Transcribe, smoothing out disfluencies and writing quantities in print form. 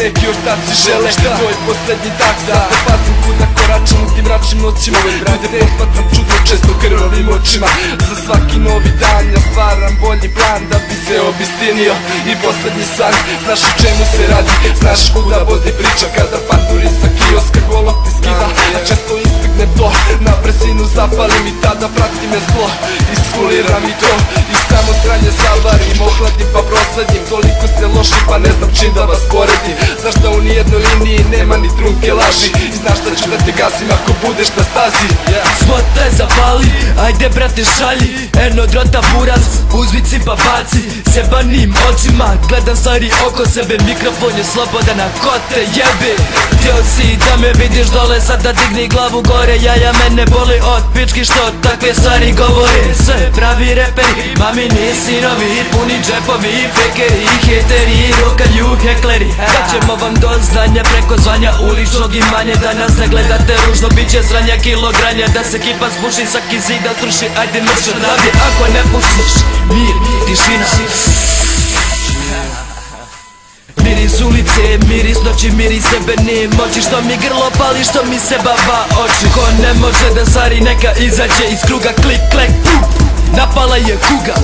neki ortaci žele tvoj posljednji dak. Zato pazim kuda koračam u tim mračnim noćima. Ljude posmatram čudno često krvavim očima. Za svaki novi dan ja stvaram bolji plan da bi se obistinio i posljednji san. Znaš o čemu se radi, znaš kuda vodi priča kada partnuri sa kioska golog ti skida. A često izbjegnem to, na brzinu zapalim i tada prati me zlo. Iskuliram i to i samo sranje zavarim, ohladim pa prosledim. Toliko ste loši pa ne znam čim da vas poredim. Znaš da u nijednoj liniji nema ni trunke laži i znaš da ću da te gasim ako budeš na stazi. Svote zapali, ajde brate šalji, eno drota buraz, uzvici pa baci sebanim očima, gledam stvari oko sebe, mikrofon je slobodan, a ko te jebe? Htio si da me vidiš dole, sada digni glavu gore, jaja mene boli od pički što takve stvari govore. Sve pravi reperi, mamini sinovi, puni džepovi, fekeri, hejteri, rokaju hekleri. Da ćemo vam do znanja preko zvanja uličnog imanja, da nas ne gledate ružno, bit će sranja kilogranja, da se kipa zbuši, svaki zid da struši, ajde mršo navije. Ako ne pušiš, mir, tišina, miris ulice, miris noći, miris sebe nije moći. Što mi grlo pali, što mi se bava oči. Ko ne može da sari, neka izađe iz kruga, klik, klek, napala je kuga.